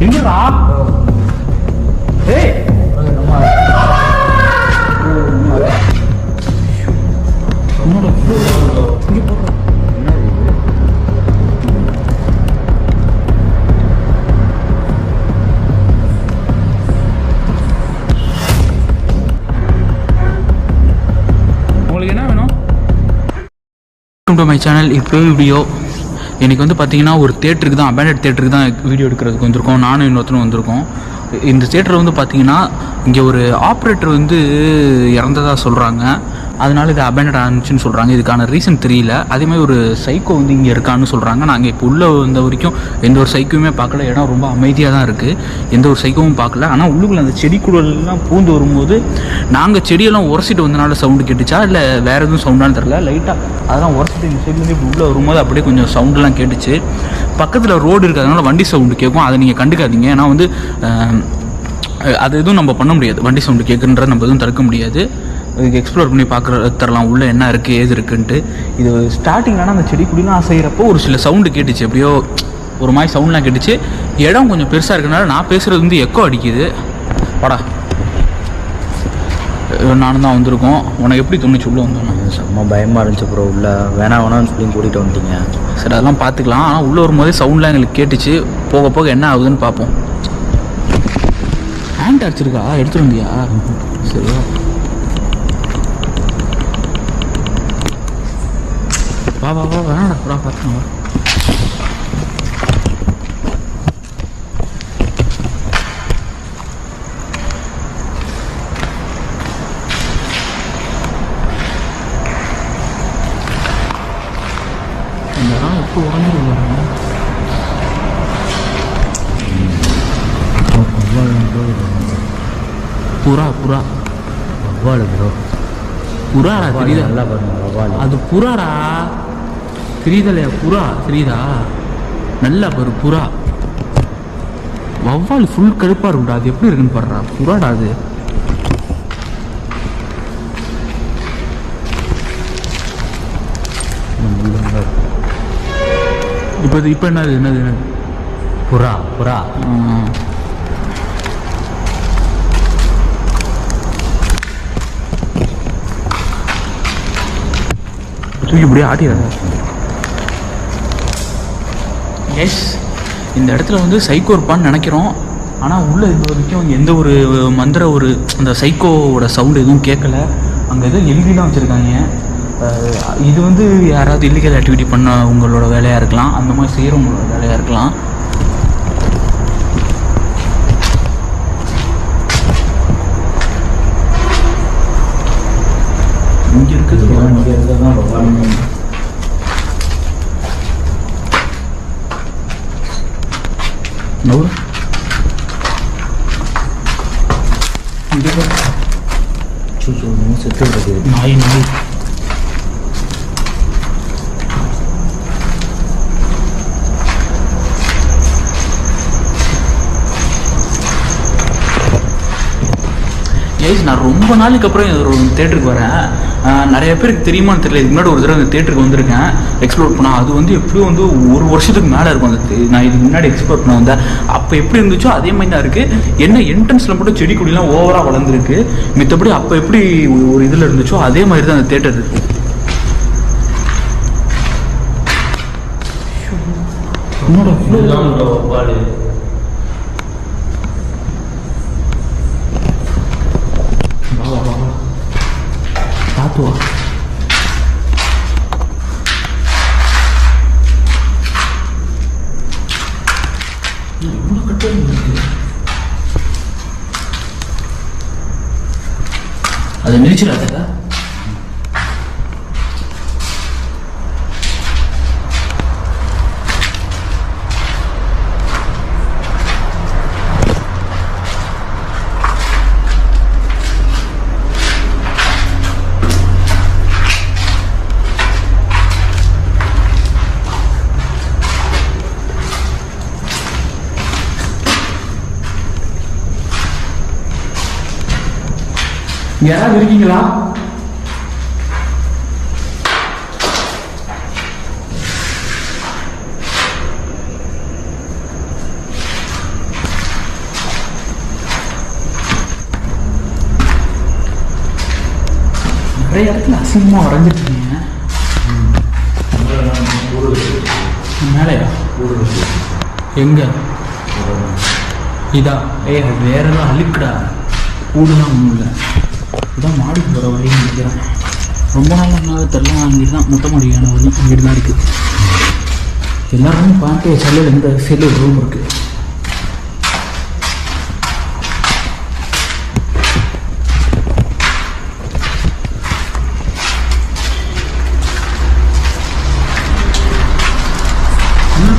என்னடா ஏய் உங்களுக்கு என்ன வேணும்? Welcome to my channel. இப்போ வீடியோ எனக்கு வந்து பார்த்தீங்கன்னா ஒரு தேட்டருக்கு தான், அபேண்டட் தேட்டருக்கு தான் வீடியோ எடுக்கிறதுக்கு வந்திருக்கோம். நானும் இன்னொருத்தரும் வந்திருக்கோம். இந்த தேட்டரில் வந்து பார்த்தீங்கன்னா இங்கே ஒரு ஆப்ரேட்டர் வந்து இறந்ததாக சொல்கிறாங்க. அதனால இது அபேண்டட் ஆனிச்சுன்னு சொல்கிறாங்க. இதுக்கான ரீசன் தெரியல. அதேமாதிரி ஒரு சைக்கோ வந்து இங்கே இருக்கான்னு சொல்கிறாங்க. நாங்கள் இப்போ உள்ளே வந்த வரைக்கும் எந்த ஒரு சைக்கோவுமே பார்க்கல. இடம் ரொம்ப அமைதியாக தான் இருக்குது. எந்த ஒரு சைக்கோவும் பார்க்கல. ஆனால் உள்ளுக்குள்ள அந்த செடி குடல்லாம் பூந்து வரும்போது நாங்கள் செடியெல்லாம் உரசிட்டு வந்தனால சவுண்டு கேட்டுச்சா இல்லை வேறு எதுவும் சவுண்டானு தெரில. லைட்டாக அதெல்லாம் உரசிட்டு இந்த சைட்லேருந்து இப்படி உள்ளே வரும்போது அப்படியே கொஞ்சம் சவுண்டெலாம் கேட்டுச்சு. பக்கத்தில் ரோடு இருக்கிறதுனால வண்டி சவுண்டு கேட்கும். அதை நீங்கள் கண்டுக்காதீங்க. ஏன்னா வந்து அது எதுவும் நம்ம பண்ண முடியாது. வண்டி சவுண்டு கேட்குறன்ற நம்ம எதுவும் தடுக்க முடியாது. இதுக்கு எக்ஸ்ப்ளோர் பண்ணி தரலாம் உள்ளே என்ன இருக்குது ஏது இருக்குன்ட்டு. இது ஸ்டார்டிங்லாம் அந்த செடி குடிலாம் அசைகிறப்போ ஒரு சில சவுண்டு கேட்டுச்சு. எப்படியோ ஒரு மாதிரி சவுண்ட்லாம் கேட்டுச்சு. இடம் கொஞ்சம் பெருசாக இருக்கிறனால நான் பேசுகிறது வந்து எக்கோ அடிக்குது. படா நானும் தான் வந்திருக்கோம். உனக்கு எப்படி தோணுச்சு உள்ளே வந்தோம்? செம்ம பயமாக இருந்துச்சு ப்ரோ. உள்ளே வேணாம்னு சொல்லி கூட்டிகிட்டு வந்துட்டீங்க. சரி அதெல்லாம் பார்த்துக்கலாம். ஆனால் உள்ளே வரும்போதே சவுண்ட்லாம் எங்களுக்கு கேட்டுச்சு. போக போக என்ன ஆகுதுன்னு பார்ப்போம். ஹேண்ட் அடிச்சிருக்கா? எடுத்துகிட்டு வந்தியா? சரியா வா வா வா வேணாடா கூட பார்த்துக்கோங்க. இந்த இடம் எப்போ உடஞ்சிருவாங்க? புறா புறா வவ்வாலு ப்ரோ. புறாடா தெரியுதா? நல்லா பாருங்க வவ்வாலு. அது புறாடா தெரியுதலையா? புறா தெரியுதா? நல்லா பாரு புறா. வவ்வால் ஃபுல் கருப்பாக இருக்கும்டா. அது எப்படி இருக்குன்னு பாடுறா. புறாடா அது. இப்போ என்னது என்னது என்னது? புறா புறா. தூக்கி இப்படியே ஆட்டிடுறாங்க. எஸ் இந்த இடத்துல வந்து சைக்கோ இருப்பான்னு நினைக்கிறோம். ஆனால் உள்ளே இது வரைக்கும் எந்த ஒரு மந்திர ஒரு அந்த சைக்கோவோட சவுண்டு எதுவும் கேட்கல. அங்கே எதுவும் எல்விலாம் வச்சுருக்காங்க. இது வந்து யாராவது இல்லீகல் ஆக்டிவிட்டி பண்ண உங்களோட வேலையாக இருக்கலாம். அந்த மாதிரி செய்கிறவங்களோட வேலையாக இருக்கலாம். இங்கே இருக்குது தான் வவ்வாலு. செத்து விடுறது நாய் நாய். நான் ரொம்ப நாளைக்கு அப்புறம் ஒரு தேட்டருக்கு வரேன். நிறைய பேருக்கு தெரியுமான்னு தெரியல. இதுக்கு முன்னாடி ஒரு தடவை அந்த தேட்டருக்கு வந்திருக்கேன் எக்ஸ்ப்ளோர் பண்ணால். அது வந்து எப்படியும் வந்து ஒரு வருஷத்துக்கு மேலே இருக்கும். அந்த நான் இதுக்கு முன்னாடி எக்ஸ்ப்ளோர் பண்ண வந்தேன். அப்போ எப்படி இருந்துச்சோ அதே மாதிரி தான் இருக்குது. என்ன என்ட்ரன்ஸில் மட்டும் செடி கொடிலாம் ஓவராக வளர்ந்துருக்கு. மித்தபடி அப்போ எப்படி ஒரு இதில் இருந்துச்சோ அதே மாதிரி தான் அந்த தேட்டர் இருக்குது. வவ்வாலு. பார்த்துவா அது மிதிச்சிடாதா? யாராவது இருக்கீங்களா? நிறைய இடத்துல அசிங்கமாக வரைஞ்சிருக்கீங்க. மேலையா? எங்க இதா? அது வேற எல்லாம் அழுக்குடா. கூடுதான் ஒன்றும் இல்லை. இதான் மாடிக்கு போகிற வழின்னு நினைக்கிறேன். ரொம்ப நாள் ஒன்றாவது தெரியல. அங்கிட்டு தான் மொட்டை மாடியான வழி இங்கிட்டு தான் இருக்குது. எல்லாருமே பார்த்து செல்லில் இந்த செல்லு ரூம் இருக்குது.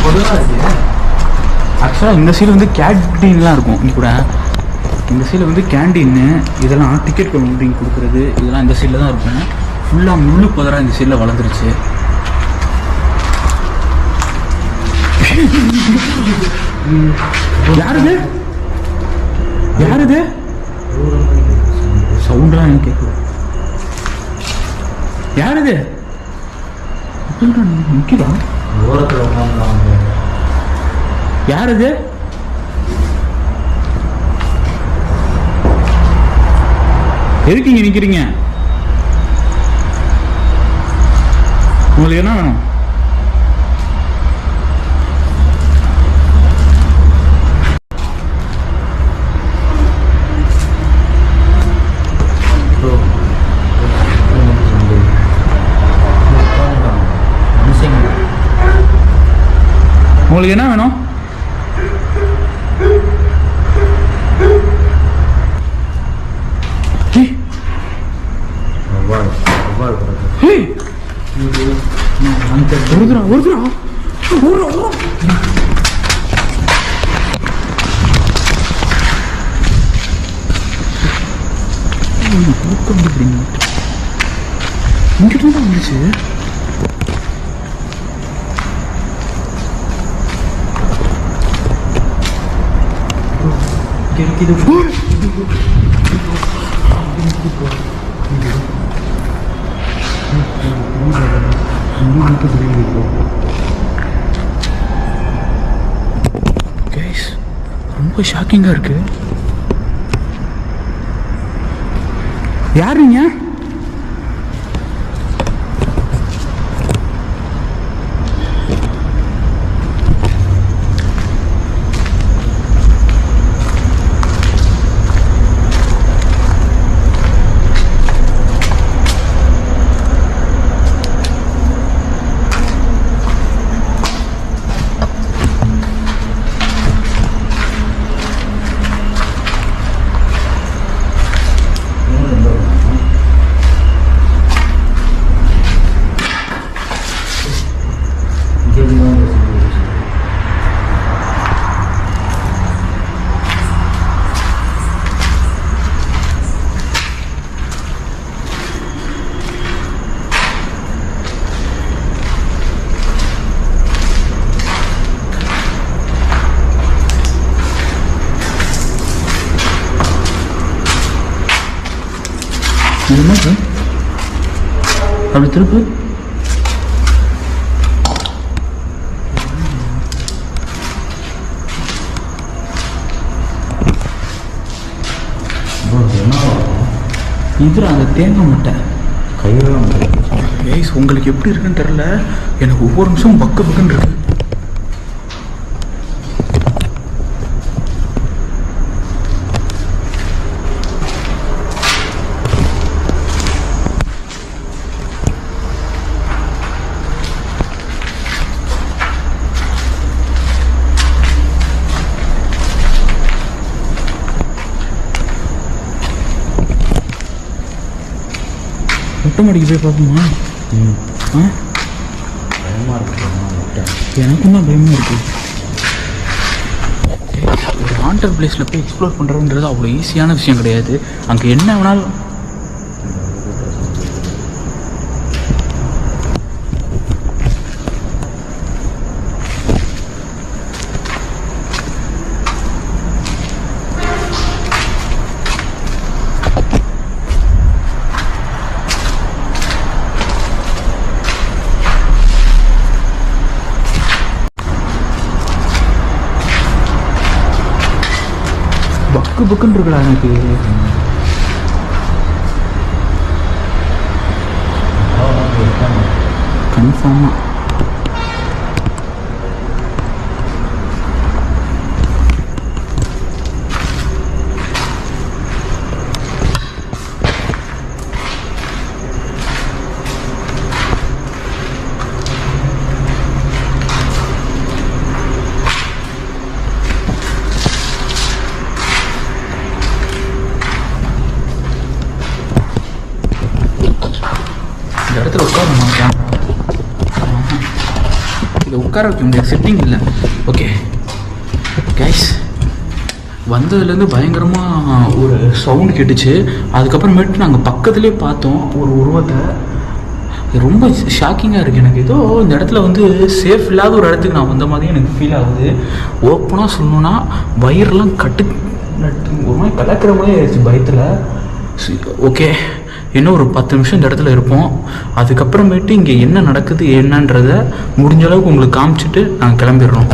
பொதுவாக இருக்குது. ஆக்சுவலாக இந்த சைடு வந்து கேன்டீன்லாம் இருக்கும். இங்கே கூட இந்த சைடில் வந்து கேன்டீன்னு இதெல்லாம் டிக்கெட் கொண்டு கொடுக்குறது இதெல்லாம் இந்த சைடில் தான் இருக்கும். ஃபுல்லாக முள்ளு புதரா இந்த சைடில் வளர்ந்துருச்சு. யாருது யாருது சவுண்டெலாம் எனக்கு கேட்குது. யாருது நிற்கிறா? யாருது? எதுக்கு இங்க நிக்கிறீங்க? உங்களுக்கு என்ன வேணும்? உங்களுக்கு என்ன வேணும்? இங்கிட்டு தான் வந்துச்சு. ரொம்ப ஷாக்கிங்கா இருக்கு. யாருங்க? என்ன அப்படி திருப்பு? இதுல அந்த தேங்காய் முட்டை கையெல்லாம் உங்களுக்கு எப்படி இருக்குன்னு தெரியல. எனக்கு ஒவ்வொரு நிமிஷம் பக்கு பக்குன்னு இருக்கு. மொட்டை மாடிக்கு போய் பார்ப்போமா? பயமாக இருக்கு. எனக்கும் தான் பயமாக இருக்குது. ஒரு ஹாண்டட் பிளேஸில் போய் எக்ஸ்ப்ளோர் பண்ணுறதுன்றது அவ்வளோ ஈஸியான விஷயம் கிடையாது. அங்கே என்ன வேணாலும் பக்கு பக்குன்னு இருக்குடா எனக்கு. கன்ஃபார்மாக. இந்த இடத்துல உட்காரணுமா கேமரா? இதை உட்கார வைக்க முடியாது, செட்டிங் இல்லை. ஓகே கைஸ், வந்ததுலேருந்து பயங்கரமாக ஒரு சவுண்டு கேட்டுச்சு. அதுக்கப்புறமேட்டு நாங்கள் பக்கத்துலேயே பார்த்தோம் ஒரு உருவத்தை. ரொம்ப ஷாக்கிங்காக இருக்குது எனக்கு. ஏதோ இந்த இடத்துல வந்து சேஃப் இல்லாத ஒரு இடத்துக்கு நான் வந்த மாதிரி எனக்கு ஃபீல் ஆகுது. ஓப்பனாக சொல்லணுன்னா வயிறெல்லாம் ஒரு மாதிரி கலக்கிற மாதிரி ஆயிடுச்சு பயத்தில். ஓகே, இன்னும் ஒரு 10 நிமிஷம் இந்த இடத்துல இருப்போம். அதுக்கப்புறமேட்டு இங்கே என்ன நடக்குது என்னன்றதை முடிஞ்ச அளவுக்கு உங்களுக்கு காமிச்சிட்டு நாங்கள் கிளம்பிடுறோம்.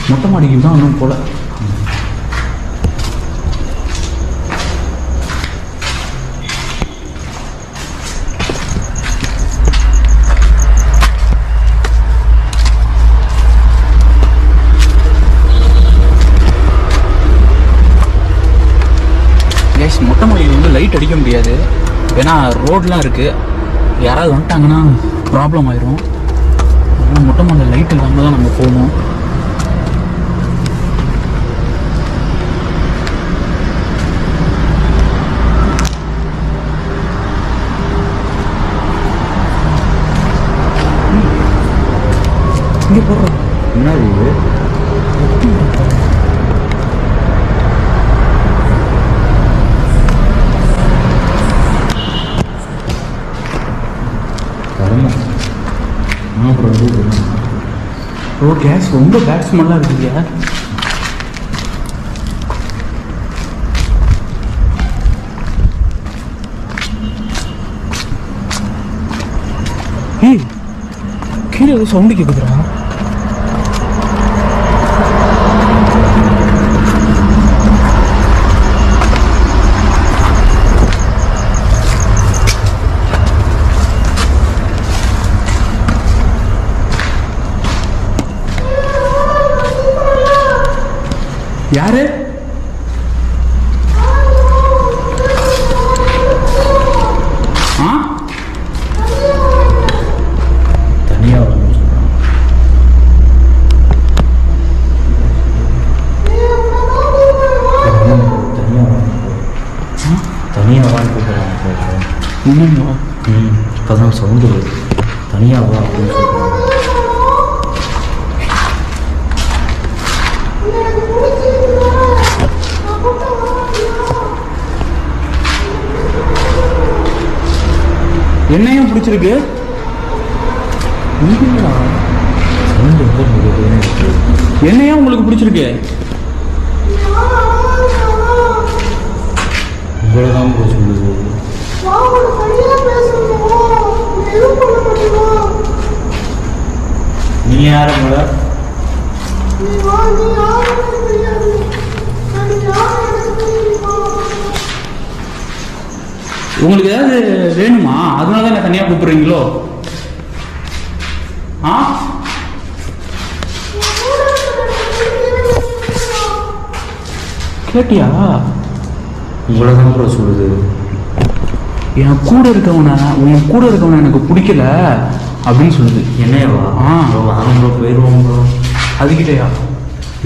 மொட்டை மாடிக்கு தான் ஒன்றும் போல. மொட்டை மாடியில் வந்து லைட் அடிக்க முடியாது, ஏன்னா ரோடெலாம் இருக்குது. யாராவது வந்துட்டாங்கன்னா ப்ராப்ளம் ஆயிரும். அதனால் மொட்டை மாடியில் லைட் இல்லாமல் தான் நம்ம போகணும். இங்கே போடுறோம். என்ன இது? ப்ரோ கேஸ் ரொம்ப பேட் ஸ்மெல்லாக இருக்குங்க. ஏய், கீழே ஏதோ சவுண்டு கேட்குதுடா. யாரு? ஆ, தனியாக வரணும்னு சொல்கிறான். தனியாக வான்னு கூப்பிட்றாங்க. இன்னும் இப்போ தான் சவுண்டு வருது. தனியாக வா அப்படின்னு சொல்கிறாங்க. என்னையும் பிடிச்சிருக்கு. என்னையா உங்களுக்கு பிடிச்சிருக்கு? உங்களை தான் சொல்லுது. நீ யாருங்கள? உங்களுக்கு ஏதாவது வேணுமா? அதனால தான் தனியாக கூப்பிடுறீங்களோ? ஆ, கேட்டியா? உங்களை தான் ப்ரோ சொல்லுது. என் கூட இருக்கவனை எனக்கு பிடிக்கல அப்படின்னு சொல்லுது. என்னையவா? வாங்க ப்ரோ, போயிடுவோம் ப்ரோ. அதுக்கிட்டயா?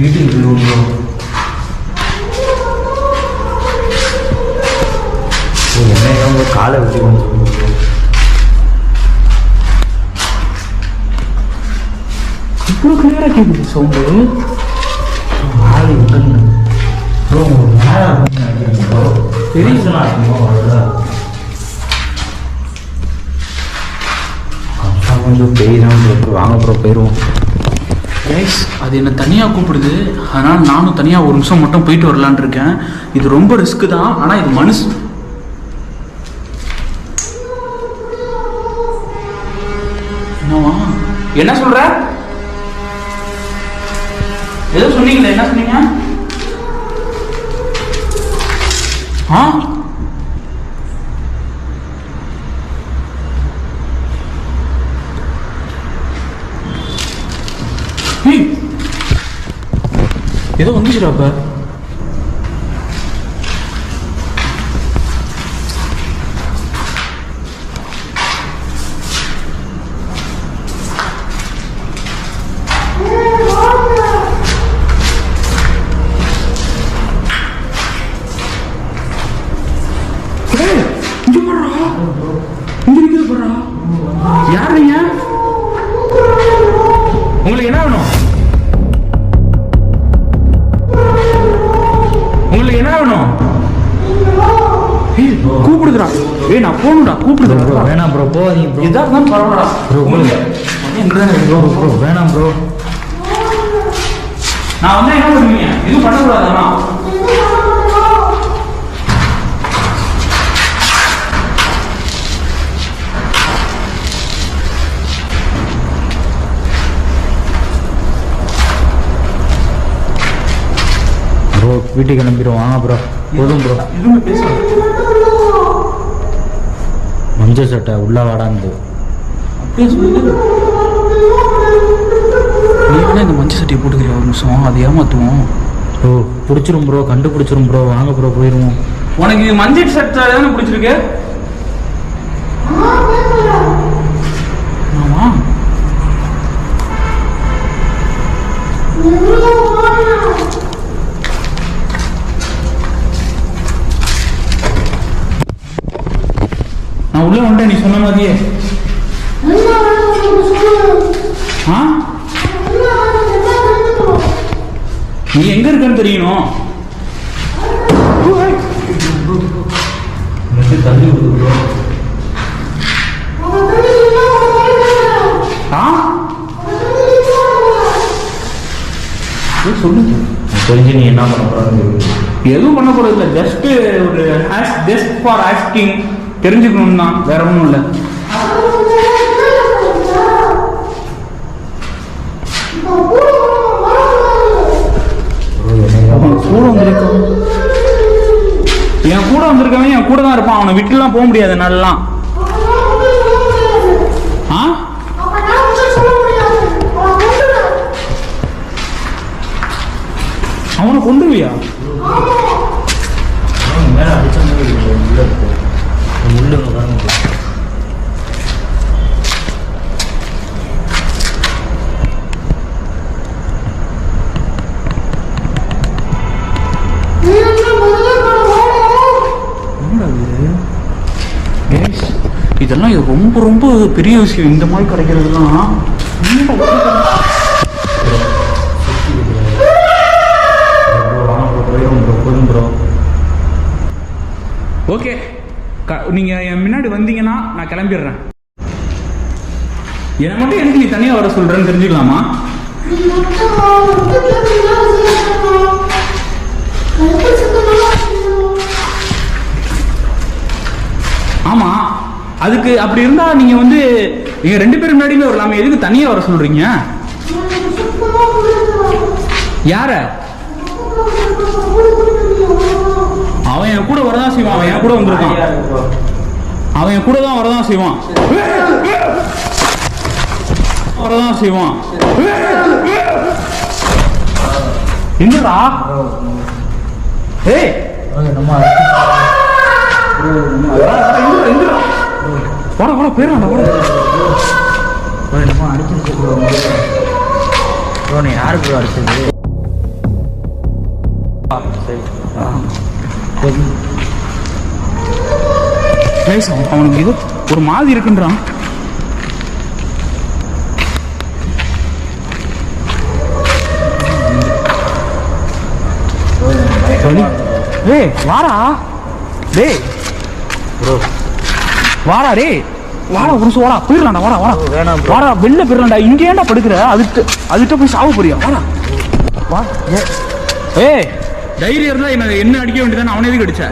வீட்டுக்கு போயிடுவோம் ப்ரோ. என்னையா உங்க காலை வச்சு கொஞ்சம் இவ்வளோ கிளியராக கேட்குது சவுண்டு. ஆளு விட்டுங்க ப்ரோ. தெரியுதுண்ணா. கொஞ்சம் பேய் தான் ப்ரோ. வாங்க ப்ரோ, போயிடுவோம். கைஸ், அது என்னை தனியாக கூப்பிடுது. அதனால் நானும் தனியாக ஒரு நிமிஷம் மட்டும் போயிட்டு வரலான் இருக்கேன். இது ரொம்ப ரிஸ்க்கு தான், ஆனால் இது மனசு. என்னவா? என்ன சொல்ற? ஏதோ சொன்னீங்களே, என்ன சொன்னீங்க? ஆ, ஏய், ஏதோ வந்துச்சுடா அப்ப. இங்க போடுறா, இங்க இருக்குது போடுறா. யார் நீங்க? உங்களுக்கு என்ன வேணும்? உங்களுக்கு என்ன வேணும்? ஏய், கூப்பிடுதுடா. ஏய், நான் போகணும்டா, கூப்பிடுதுடா. ப்ரோ வேணாம் ப்ரோ, போகாதீங்க ப்ரோ. எதா இருந்தாலும் பரவாயில்லடா. ப்ரோ உங்களுக்கு எங்கதானே ப்ரோ ப்ரோ வேணாம் ப்ரோ. நான் வந்து என்ன பண்ணுவீங்க? எதுவும் பண்ணக்கூடாதாண்ணா? ப்ரோ வீட்டுக்கு கிளம்பிடுவோம் வாங்க ப்ரோ. போதும் ப்ரோ. எதுவுமே பேசுறேன். மஞ்சள் சட்டை உள்ள வாடாந்து. அப்படியே சொல்லு. நீ வேணா இந்த மஞ்சள் சட்டையை போட்டுக்கிறியா ஒரு நிமிஷம்? அதை ஏமாத்துவோம். ப்ரோ பிடிச்சிரும் ப்ரோ, கண்டுபிடிச்சிரும் ப்ரோ. வாங்க ப்ரோ போயிடுவோம். உனக்கு இது மஞ்சள் சட்டை தானே பிடிச்சிருக்கு? ஆமா. நான் உள்ள வந்துட்டேன் நீ சொன்ன மாதிரியே. ஆ? நீ எங்க இருக்கன்னு தெரியணும். தள்ளி விடுது ப்ரோ. ஆ? சொல்லுங்க. தெரிஞ்சு நீ என்ன பண்ண போறான்னு எதுவும் பண்ண போறது இல்லை. ஜஸ்ட் ஒரு ஜஸ்ட் ஃபார் ஆஸ்கிங், தெரிஞ்சுக்கணும் தான், வேற ஒன்றும் இல்லை. கூட வந்திருக்கவன் என் கூட வந்திருக்கவன் என் கூட தான் இருப்பான். அவனை விட்டுலாம் போக முடியாது என்னாலலாம். ஆ? அவனை கொண்டுவியா? மேலே அடிச்ச மாதிரி உள்ள இருக்கு. முள்ளுங்க பாருங்க ப்ரோ. இதெல்லாம் இது ரொம்ப ரொம்ப பெரிய விஷயம். இந்த மாதிரி கிடைக்கிறதுலாம் ஓகே. நீங்க என் முன்னாடி வந்தீங்கன்னா நான் கிளம்பிடுறேன். என்னை மட்டும் எனக்கு நீ தனியா வர சொல்றேன்னு தெரிஞ்சுக்கலாமா? ஆமா, அதுக்கு அப்படி இருந்தா நீங்க வந்து நீங்க 2 பேரும் முன்னாடியுமே வரலாமே. எதுக்கு தனியா வர சொல்றீங்க? யார? அவன் என் கூட வரதான் செய்வான். அவன் என் கூட வந்திருக்கான். அவன் என் கூட தான் வரதான் செய்வான். வரதான் செய்வான். என்னடா? ஏய் நம்ம வாடா வாடா போயிடலாம்டா வாடா. நம்ம அடிச்சிருச்சு ப்ரோ. ப்ரோ நீ யாரு ப்ரோ அடிச்சது? அவனுக்கு இது ஒரு மாதிரி இருக்குன்றான். டேய் வாடா. டேய் ப்ரோ வாடா. டேய் வாடா ஒரு நிமிஷம் வாடா. போயிடலாம்டா வாடா வாடா. வேணாம் வாடா வெளில போயிடலாம்டா. இங்கே ஏன்டா படுக்கிற? அதுகிட்ட போய் சாவு போறியா? வாடா வா. ஏய் தைரியம் இருந்தா என்ன அடிக்க வேண்டியதானே. அவனே எதுக்கு அடிச்ச?